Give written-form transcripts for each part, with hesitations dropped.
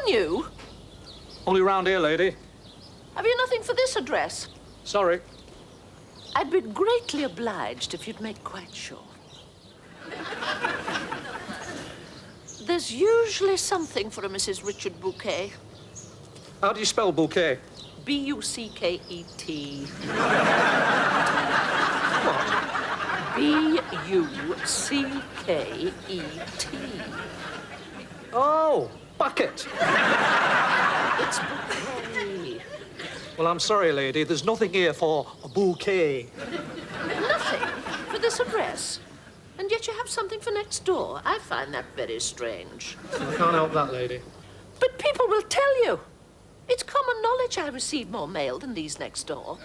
new? Only round here, lady. Have you nothing for this address? Sorry. I'd be greatly obliged if you'd make quite sure. There's usually something for a Mrs. Richard Bouquet. How do you spell bouquet? B-U-C-K-E-T. What? B-U-C-K-E-T. Oh, bucket. It's bouquet. Well, I'm sorry, lady. There's nothing here for a bouquet. Nothing for this address. And yet you have something for next door. I find that very strange. I can't help that, lady. But people will tell you. It's common knowledge I receive more mail than these next door.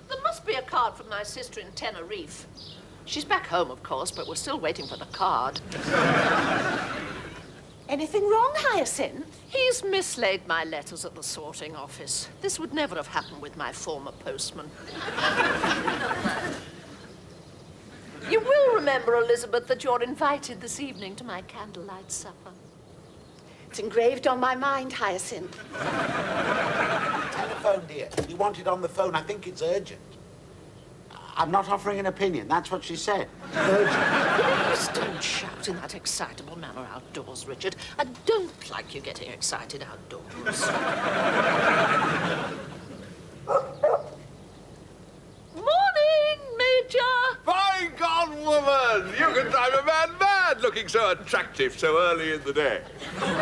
There must be a card from my sister in Tenerife. She's back home, of course, but we're still waiting for the card. Anything wrong, Hyacinth? He's mislaid my letters at the sorting office. This would never have happened with my former postman. You will remember, Elizabeth, that you're invited this evening to my candlelight supper. It's engraved on my mind, Hyacinth. Telephone, dear. You want it on the phone. I think it's urgent. I'm not offering an opinion. That's what she said. Please don't shout in that excitable manner outdoors, Richard. I don't like you getting excited outdoors. Morning, Major! By God, woman! You can drive a man mad looking so attractive so early in the day. Oh,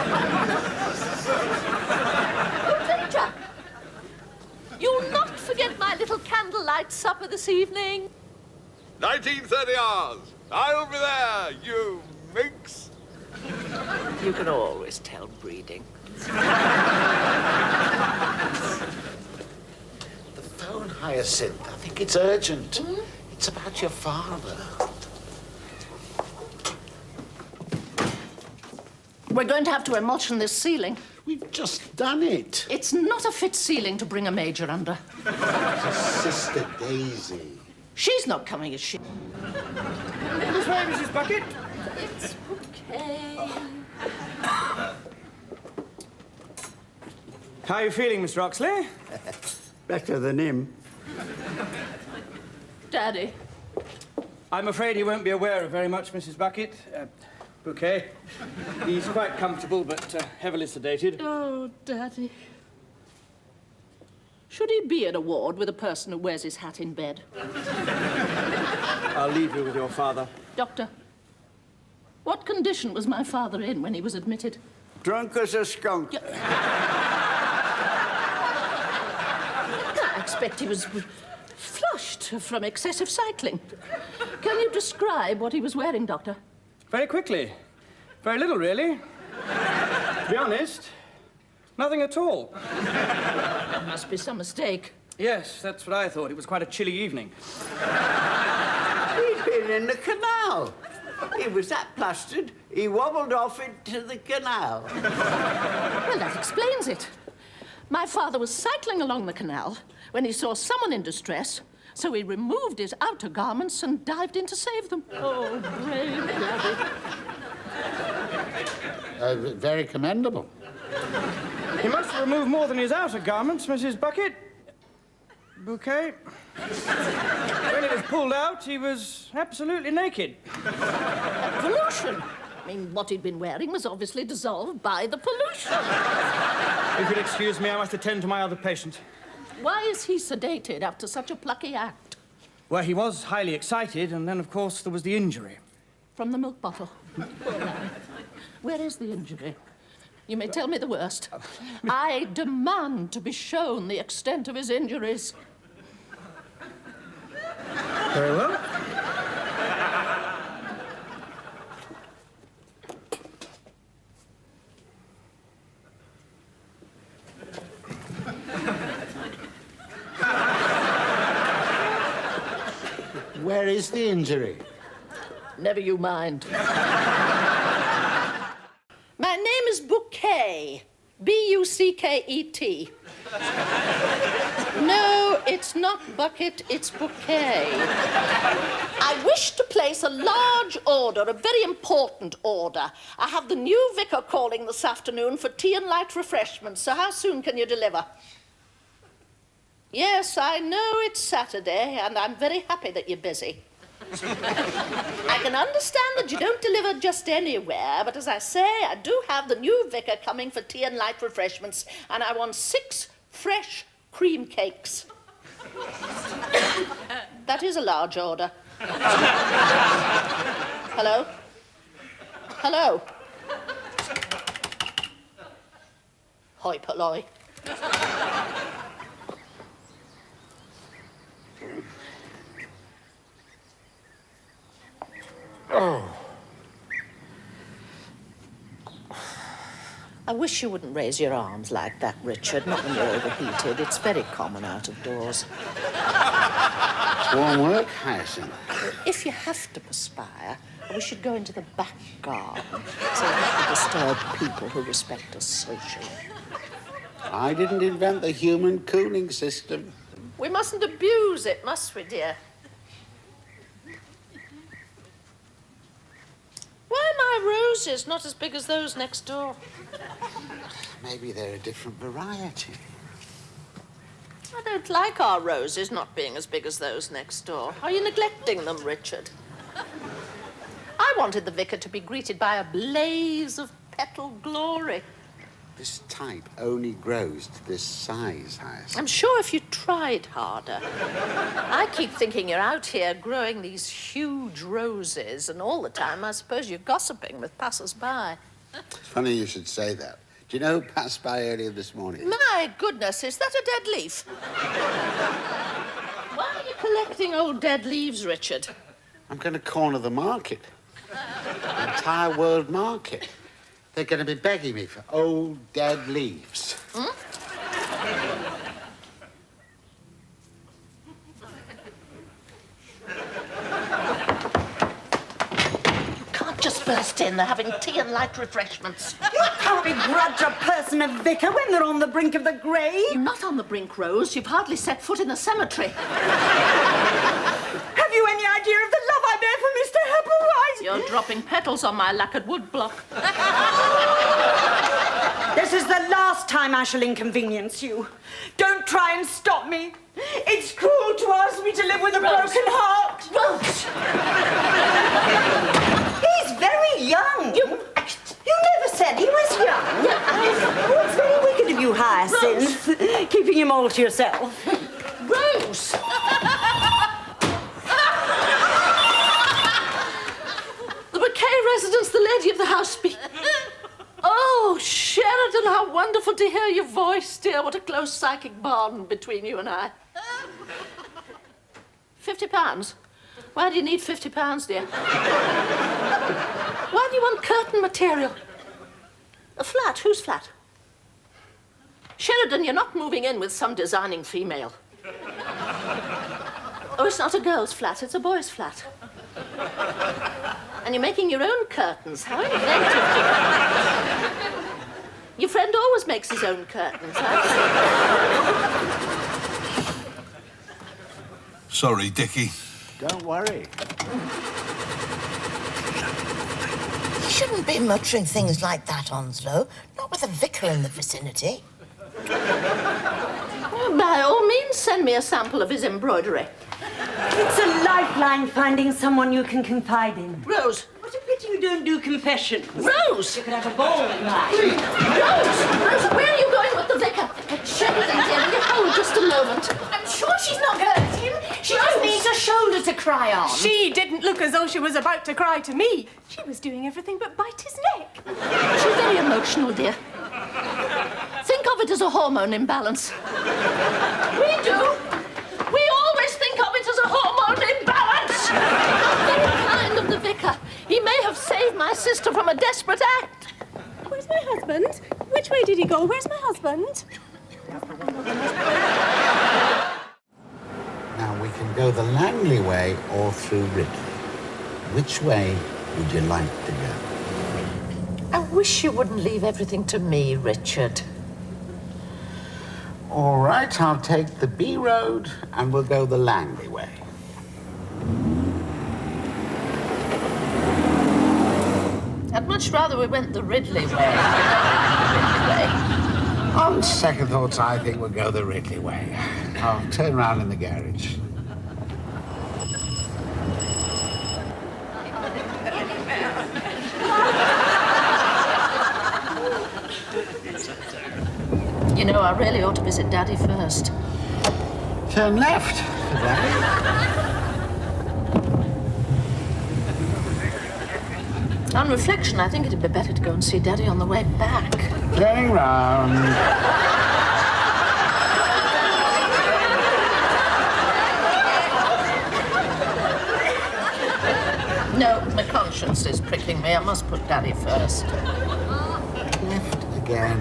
Major! You'll not forget my little candlelight supper this evening. 19:30 hours. I'll be there, you minx. You can always tell breeding. The phone, Hyacinth. I think it's urgent. It's about your father. We're going to have to emulsion this ceiling. We've just done it. It's not a fit ceiling to bring a major under. Sister Daisy. She's not coming, is she? This way, Mrs. Bucket. It's okay. How are you feeling, Mr. Oxley? Better than him. Daddy. I'm afraid he won't be aware of very much, Mrs. Bucket. Bouquet. He's quite comfortable, but heavily sedated. Oh, Daddy. Should he be at a ward with a person who wears his hat in bed? I'll leave you with your father. Doctor, what condition was my father in when he was admitted? Drunk as a skunk. I expect he was flushed from excessive cycling. Can you describe what he was wearing, Doctor? Very quickly. Very little, really. To be honest, nothing at all. There must be some mistake. Yes, that's what I thought. It was quite a chilly evening. He'd been in the canal. He was that plastered, he wobbled off into the canal. Well, that explains it. My father was cycling along the canal when he saw someone in distress, so he removed his outer garments and dived in to save them. Oh, brave Daddy. Very commendable. He must have removed more than his outer garments, Mrs. Bucket. Bouquet. When he was pulled out, he was absolutely naked. Pollution. I mean, what he'd been wearing was obviously dissolved by the pollution. If you'll excuse me, I must attend to my other patient. Why is he sedated after such a plucky act? Well, he was highly excited, and then, of course, there was the injury. From the milk bottle. Poor man. Where is the injury? You may tell me the worst. I demand to be shown the extent of his injuries. Very well. Where is the injury? Never you mind. My name is Bouquet. B-U-C-K-E-T. No, It's not bucket, it's bouquet. I wish to place a large order, a very important order. I have the new vicar calling this afternoon for tea and light refreshments, so how soon can you deliver? Yes, I know it's Saturday, and I'm very happy that you're busy. I can understand that you don't deliver just anywhere, but as I say, I do have the new vicar coming for tea and light refreshments, and I want 6 fresh cream cakes. That is a large order. Hello? Hello? Hoi polloi. I wish you wouldn't raise your arms like that, Richard, not when you're overheated. It's very common out of doors. It's warm work, Hyacinth. If you have to perspire, we should go into the back garden so not to disturb people who respect us socially. I didn't invent the human cooling system. We mustn't abuse it, must we, dear? Why are my roses not as big as those next door? Maybe they're a different variety. I don't like our roses not being as big as those next door. Are you neglecting them, Richard? I wanted the vicar to be greeted by a blaze of petal glory. This type only grows to this size, Hyacinth. I'm sure if you tried harder. I keep thinking you're out here growing these huge roses, and all the time I suppose you're gossiping with passers-by. It's funny you should say that. Do you know who passed by earlier this morning? My goodness, is that a dead leaf? Why are you collecting old dead leaves, Richard? I'm going to corner the market. The entire world market. They're going to be begging me for old dead leaves. Hmm? Just burst in. They're having tea and light refreshments. You can't begrudge a person a vicar when they're on the brink of the grave. You're not on the brink, Rose. You've hardly set foot in the cemetery. Have you any idea of the love I bear for Mr. Hepplewhite? You're dropping petals on my lacquered wood block. This is the last time I shall inconvenience you. Don't try and stop me. It's cruel to ask me to live with a broken heart. Rose! He's very young. You never said he was young. Oh, it's very wicked of you, Hyacinth, keeping him all to yourself. Rose! The bouquet residence, the lady of the house. Oh, Sheridan, how wonderful to hear your voice, dear. What a close psychic bond between you and I. £50? Why do you need £50, dear? Why do you want curtain material? A flat? Whose flat? Sheridan, you're not moving in with some designing female. Oh, it's not a girl's flat, it's a boy's flat. And you're making your own curtains. How inventive. Your friend always makes his own curtains, Sorry, Dickie. Don't worry. You shouldn't be muttering things like that, Onslow. Not with a vicar in the vicinity. Well, by all means, send me a sample of his embroidery. It's a lifeline finding someone you can confide in. Rose! What a pity you don't do confessions. Rose! You could have a ball in life. Rose! Rose, where are you going with the vicar? Sheridan, dear, will you hold just a moment? I'm sure she's not hurt him. She just needs a shoulder to cry on. She didn't look as though she was about to cry to me. She was doing everything but bite his neck. She's very emotional, dear. Think of it as a hormone imbalance. We do. We always think of it as a hormone imbalance. Very kind of the vicar. He may have saved my sister from a desperate act. Where's my husband? Which way did he go? Where's my husband? Now we can go the Langley way or through Ridley. Which way would you like to go? I wish you wouldn't leave everything to me, Richard. All right, I'll take the B road and we'll go the Langley way. I'd much rather we went the Ridley way. On second thoughts, I think we'll go the Ridley way. I'll turn round in the garage. You know, I really ought to visit Daddy first. Turn left for Daddy. On reflection, I think it'd be better to go and see Daddy on the way back. Turning round. No, my conscience is pricking me. I must put Daddy first. Left again.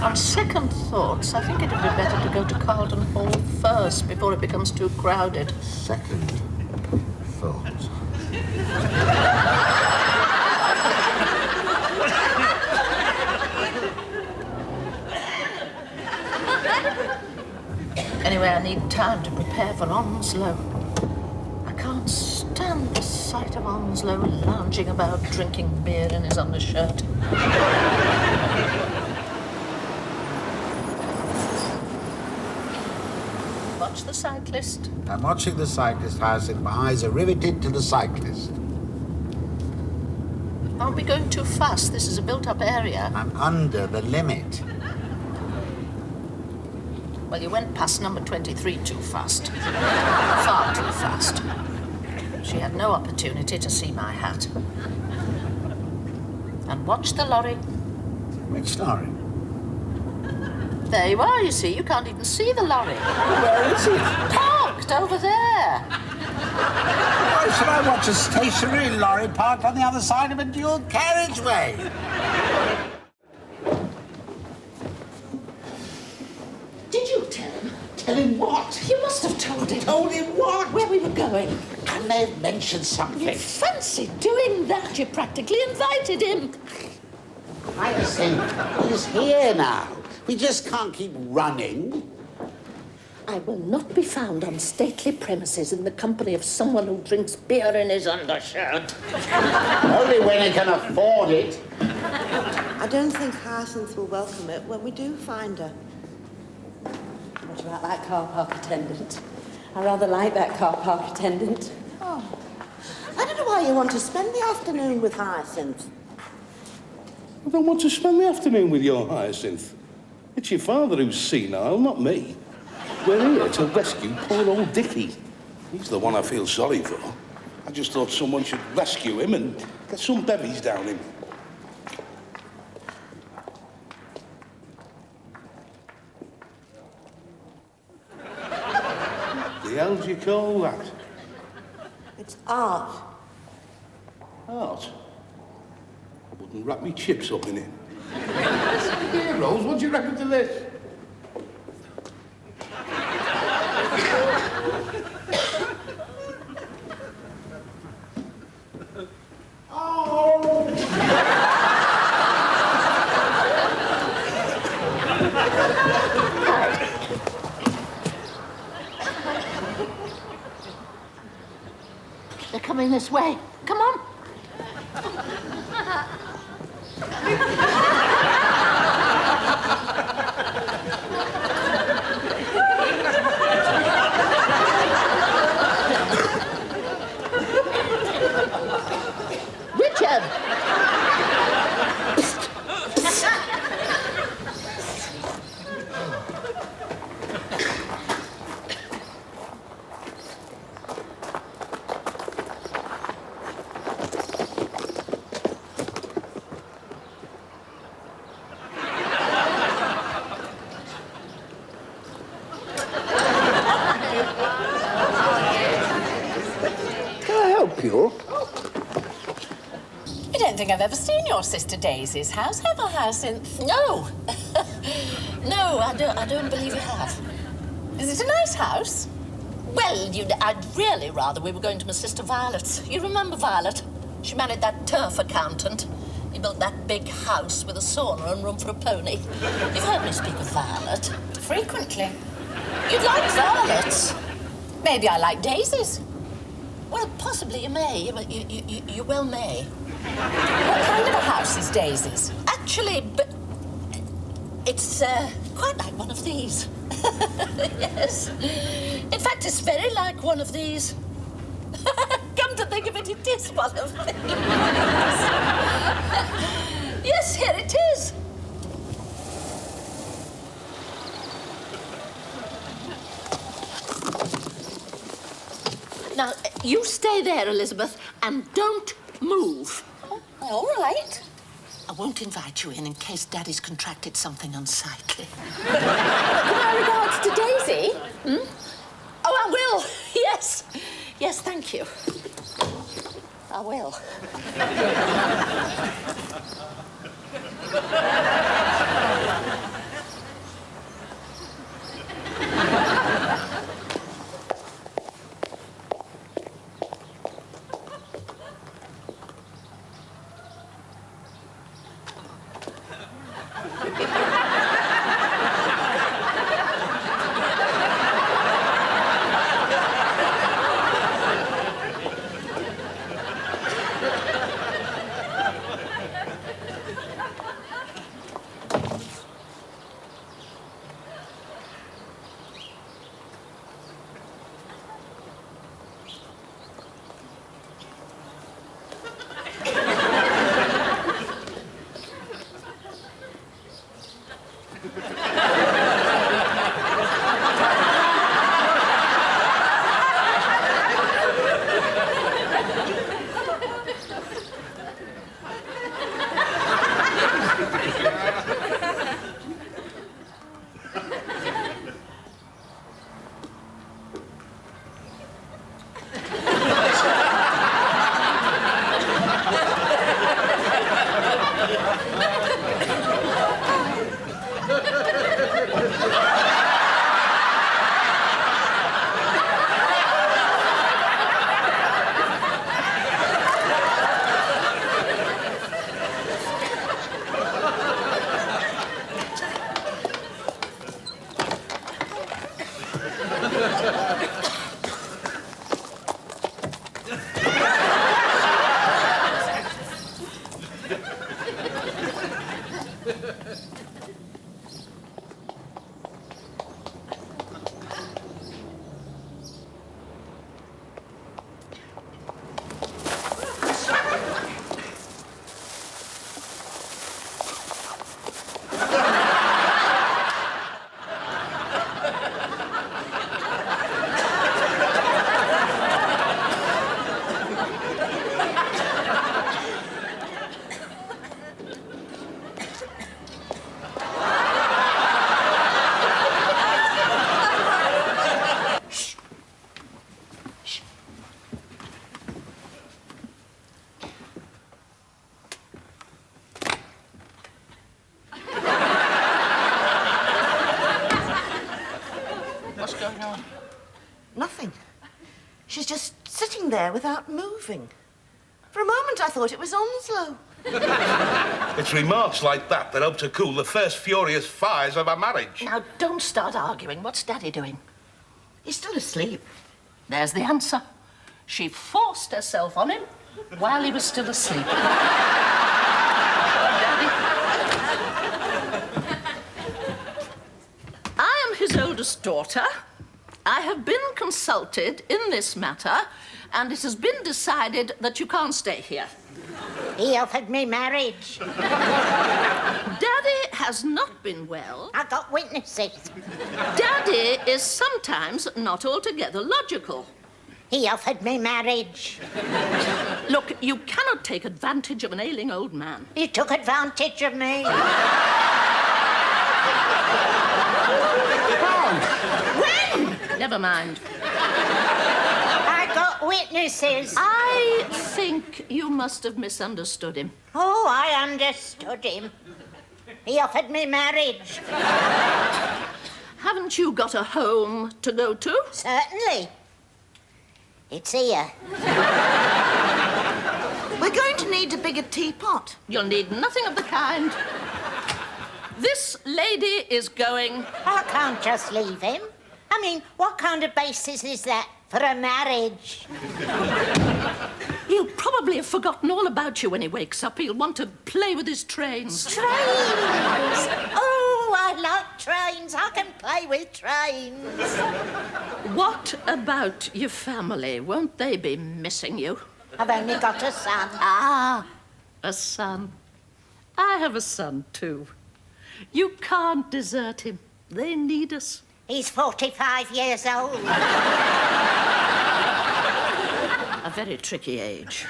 On second thoughts, I think it'd be better to go to Carlton Hall first before it becomes too crowded. Second thought. Anyway, I need time to prepare for Onslow. I can't stand the sight of Onslow lounging about drinking beer in his undershirt. Watch the cyclist. I'm watching the cyclist, Hyacinth. My eyes are riveted to the cyclist. Aren't we going too fast? This is a built-up area. I'm under the limit. Well, you went past number 23 too fast. Far too fast. She had no opportunity to see my hat. And watch the lorry. Which lorry? There you are, you see. You can't even see the lorry. Where is it? Parked over there. Why should I watch a stationary lorry parked on the other side of a dual carriageway? Did you tell him? Tell him what? You must have told him. Told him what? Where we were going. I may have mentioned something. You fancy doing that? You practically invited him. Hyacinth, he's here now. We just can't keep running. I will not be found on stately premises in the company of someone who drinks beer in his undershirt. Only when he can afford it. I don't think Hyacinth will welcome it when we do find her. What about that car park attendant? I rather like that car park attendant. Oh, I don't know why you want to spend the afternoon with Hyacinth. I don't want to spend the afternoon with your Hyacinth. It's your father who's senile, not me. We're here to rescue poor old Dickie. He's the one I feel sorry for. I just thought someone should rescue him and get some bevies down him. The hell do you call that? It's art. Art? I wouldn't wrap me chips up in it. Here, Rose, what do you reckon to this? They're coming this way. Come on. Richard! You? I don't think I've ever seen your sister Daisy's house, have I, Hyacinth? No. No, I don't believe you have. Is it a nice house? Well, I'd really rather we were going to my sister Violet's. You remember Violet? She married that turf accountant. He built that big house with a sauna and room for a pony. You've heard me speak of Violet. Frequently. You'd like violets. Maybe I like daisies. Well, possibly you may. You well may. What kind of a house is Daisy's? Actually, it's quite like one of these. Yes. In fact, it's very like one of these. Come to think of it, it is one of these. Yes, here it is. Now, you stay there, Elizabeth, and don't move. Oh, all right. I won't invite you in case Daddy's contracted something unsightly. My regards to Daisy. Oh, I will. Yes. Yes, thank you. I will. Nothing. She's just sitting there without moving. For a moment, I thought it was Onslow. It's remarks like that that help to cool the first furious fires of our marriage. Now, don't start arguing. What's Daddy doing? He's still asleep. There's the answer. She forced herself on him while he was still asleep. I am his oldest daughter. I have been consulted in this matter, and it has been decided that you can't stay here. He offered me marriage. Daddy has not been well. I got witnesses. Daddy is sometimes not altogether logical. He offered me marriage. Look, you cannot take advantage of an ailing old man. You took advantage of me. When? Never mind. I got witnesses. I think you must have misunderstood him. Oh, I understood him. He offered me marriage. Haven't you got a home to go to? Certainly. It's here. We're going to need a bigger teapot. You'll need nothing of the kind. This lady is going... I can't just leave him. I mean, what kind of basis is that for a marriage? He'll probably have forgotten all about you when he wakes up. He'll want to play with his trains. Trains! Oh, I like trains. I can play with trains. What about your family? Won't they be missing you? I've only got a son. Ah, a son. I have a son, too. You can't desert him. They need us. He's 45 years old. A very tricky age.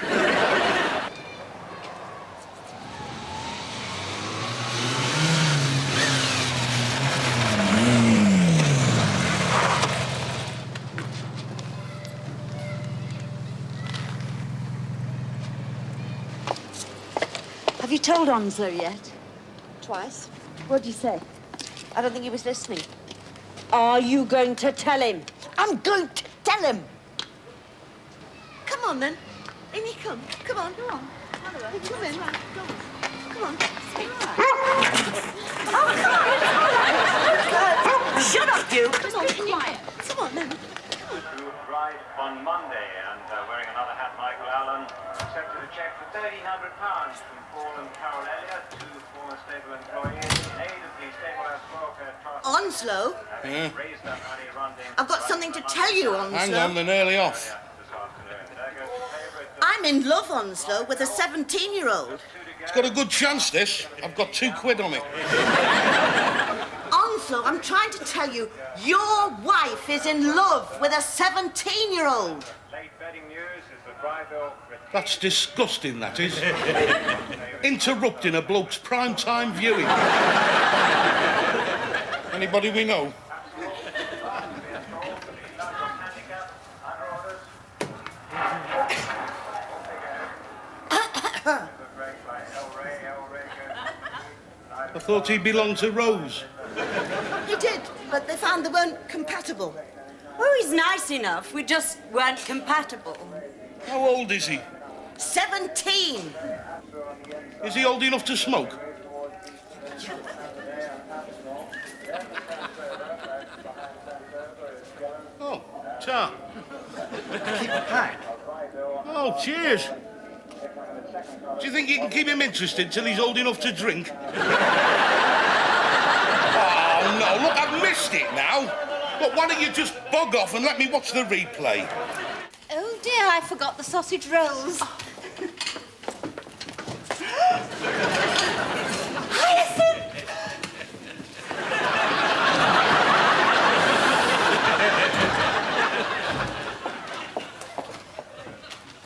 Have you told Onslow yet? Twice. What'd you say? I don't think he was listening. Are you going to tell him? I'm going to tell him. Come on, then. In you come. Come on. Come on. Come in. Come on. Oh, come on. Shut up, you. Come on, quiet. Come on, then. Who arrived on Monday and wearing another hat, Michael Allen accepted a cheque for £1,300 from Paul and Carol Elliott, two former stable employees, in aid of the Stable Welfare Trust. Onslow? Raised that money runding. I've got something to tell you, Onslow. Hang on, they're nearly off. I'm in love, Onslow, with a 17-year-old. It's got a good chance, this. I've got £2 on it. Onslow, I'm trying to tell you, your wife is in love with a 17-year-old. Late betting news is that Bryville... That's disgusting, that is. Interrupting a bloke's prime-time viewing. Anybody we know? I thought he belonged to Rose. He did, but they found they weren't compatible. Oh, he's nice enough. We just weren't compatible. How old is he? 17. Is he old enough to smoke? Oh, ta. Keep the pack. Oh, cheers. Do you think you can keep him interested till he's old enough to drink? Oh, no, look, I've missed it now. Look, why don't you just bug off and let me watch the replay? Oh, dear, I forgot the sausage rolls.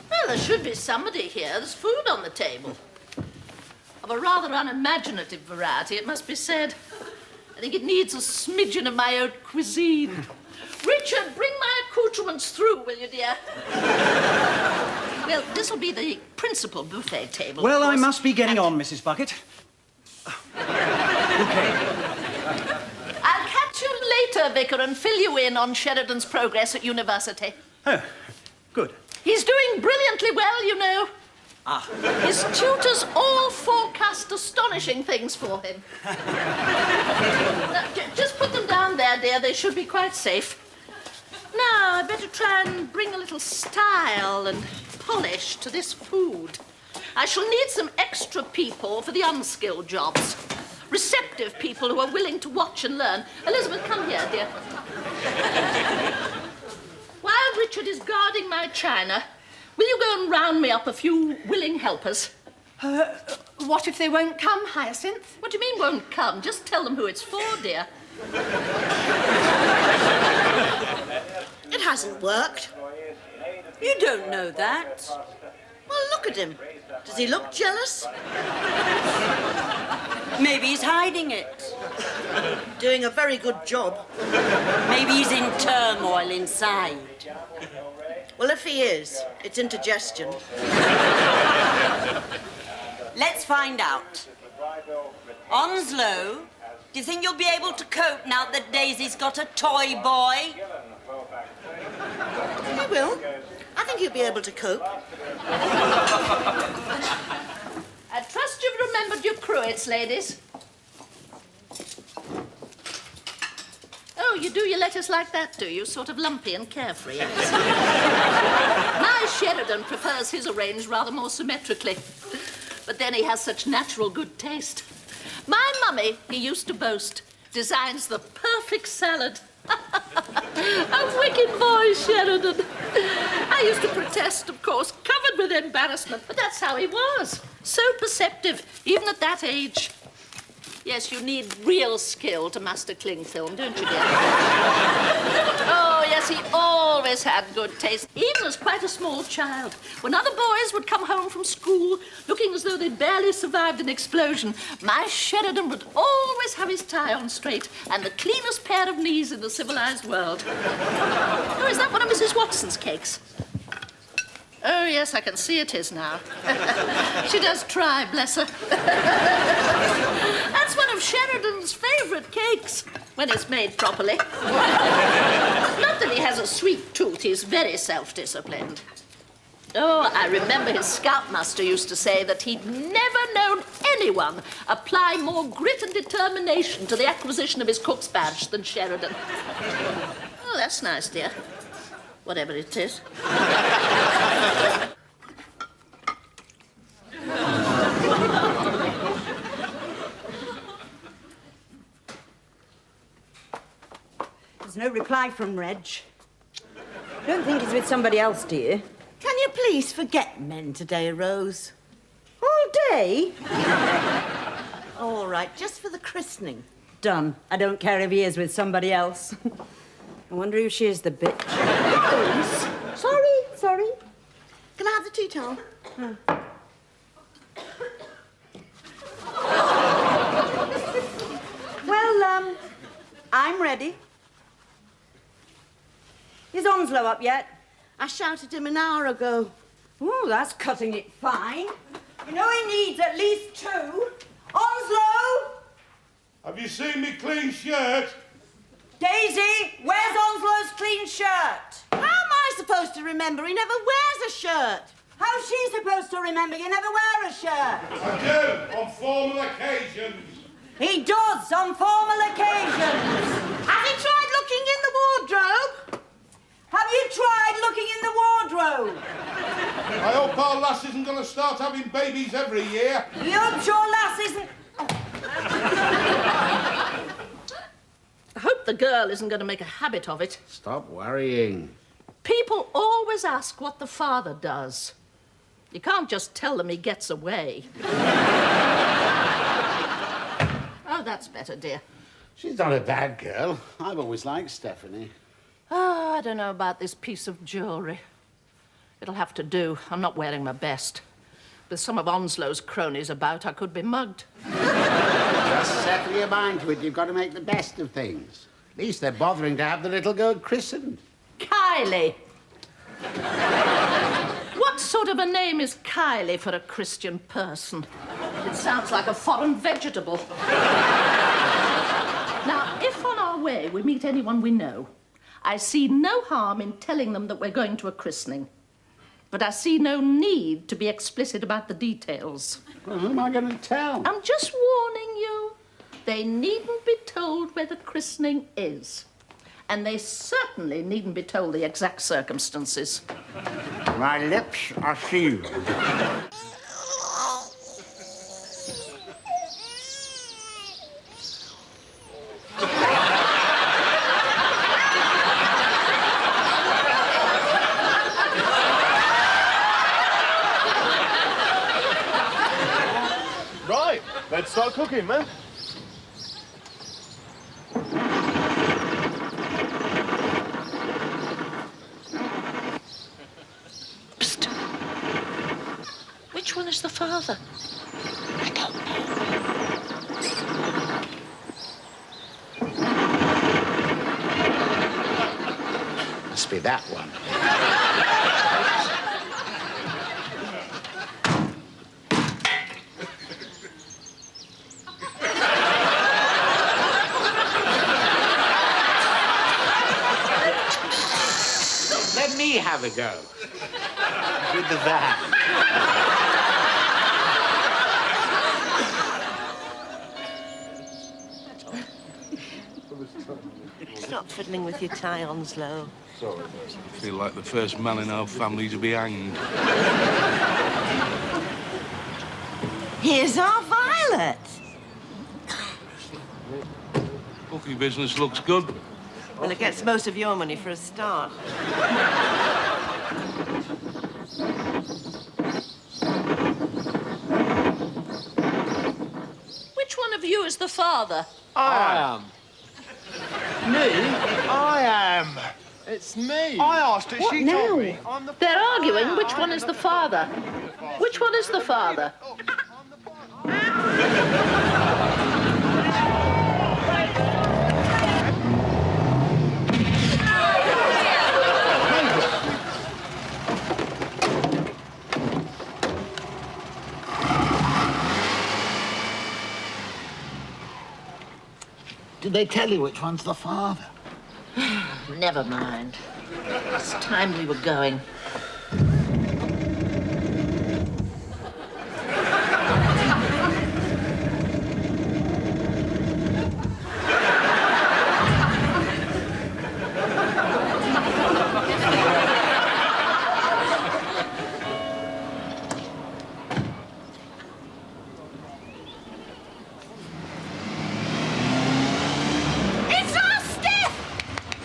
Well, there should be somebody here. There's food on the table. Of a rather unimaginative variety, it must be said. I think it needs a smidgen of my haute cuisine. Richard, bring my accoutrements through, will you, dear? Well, this will be the principal buffet table. Well, of I course. must be getting on, Mrs. Bucket. Okay. I'll catch you later, Vicar, and fill you in on Sheridan's progress at university. Oh, good. He's doing brilliantly well, you know. Ah. His tutors all forecast astonishing things for him. Now, just put them down there, dear. They should be quite safe. Now, I better try and bring a little style and polish to this food. I shall need some extra people for the unskilled jobs. Receptive people who are willing to watch and learn. Elizabeth, come here, dear. While Richard is guarding my china, will you go and round me up a few willing helpers? What if they won't come, Hyacinth? What do you mean won't come? Just tell them who it's for, dear. It hasn't worked. You don't know that. Well, look at him. Does he look jealous? Maybe he's hiding it. Doing a very good job. Maybe he's in turmoil inside. Well, if he is, it's indigestion. Let's find out. Onslow, do you think you'll be able to cope now that Daisy's got a toy boy? I will. I think think he'll be able to cope. I trust you've remembered your cruets, ladies. Oh, you do your letters like that, do you? Sort of lumpy and carefree. My Sheridan prefers his arranged rather more symmetrically. But then he has such natural good taste. My mummy, he used to boast, designs the perfect salad. A wicked boy, Sheridan. I used to protest, of course, covered with embarrassment, but that's how he was. So perceptive, even at that age. Yes, you need real skill to master cling film, don't you, dear? Oh, yes, he always had good taste, even as quite a small child. When other boys would come home from school looking as though they'd barely survived an explosion, my Sheridan would always have his tie on straight and the cleanest pair of knees in the civilized world. Oh, is that one of Mrs. Watson's cakes? Oh, yes, I can see it is now. She does try, bless her. That's one of Sheridan's favourite cakes, when it's made properly. Not that he has a sweet tooth, he's very self-disciplined. Oh, I remember his scoutmaster used to say that he'd never known anyone apply more grit and determination to the acquisition of his cook's badge than Sheridan. Oh, that's nice, dear. Whatever it is. There's no reply from Reg. Don't think he's with somebody else, do you? Can you please forget men today, Rose? All day? All right, just for the christening. Done. I don't care if he is with somebody else. I wonder who she is, the bitch. Rose! Sorry. Can I have the tea towel? Well, I'm ready. Is Onslow up yet? I shouted him an hour ago. Oh, that's cutting it fine. You know he needs at least 2. Onslow! Have you seen me clean shirt? Daisy, where's Onslow's clean shirt? How am I supposed to remember? He never wears a shirt. How's she supposed to remember you never wear a shirt? I do, on formal occasions. He does, on formal occasions. Has he tried looking in the wardrobe? Have you tried looking in the wardrobe? I hope our lass isn't going to start having babies every year. You hope your lass isn't... I hope the girl isn't going to make a habit of it. Stop worrying. People always ask what the father does. You can't just tell them he gets away. Oh, that's better, dear. She's not a bad girl. I've always liked Stephanie. Oh, I don't know about this piece of jewellery. It'll have to do. I'm not wearing my best. With some of Onslow's cronies about, I could be mugged. Just settle your mind to it. You've got to make the best of things. At least they're bothering to have the little girl christened. Kylie. What sort of a name is Kylie for a Christian person? It sounds like a foreign vegetable. Now, if on our way we meet anyone we know, I see no harm in telling them that we're going to a christening. But I see no need to be explicit about the details. Well, who am I going to tell? I'm just warning you. They needn't be told where the christening is. And they certainly needn't be told the exact circumstances. My lips are sealed. Right, let's start cooking, man. Psst. Which one is the father? I don't know. Must be that one. Let me have a go. with the van. Stop fiddling with your tie, Onslow. Sorry. I feel like the first man in our family to be hanged. Here's our Violet. Bookie business looks good. Well, it gets most of your money for a start. Which one of you is the father? I am. Me? I am. It's me. I asked her. She told me. I'm the... They're arguing which one is the father. Which one is the father? Did they tell you which one's the father? Never mind. It's time we were going.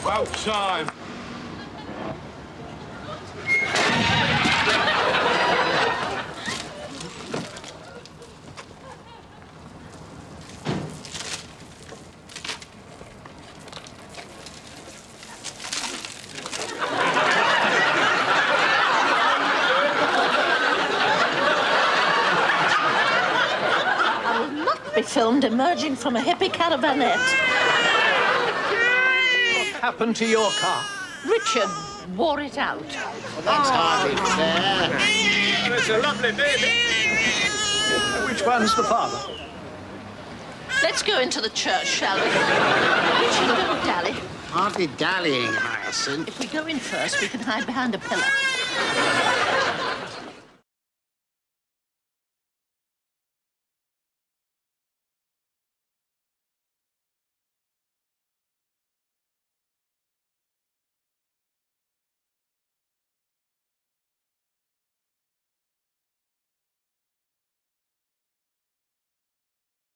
About time. I will not be filmed emerging from a hippie caravanette. What happened to your car? Richard wore it out. Well, that's hardly fair. It's a lovely baby. Which one's the father? Let's go into the church, shall we? Richard, don't dally. Hardly dallying, Hyacinth. If we go in first, we can hide behind a pillar.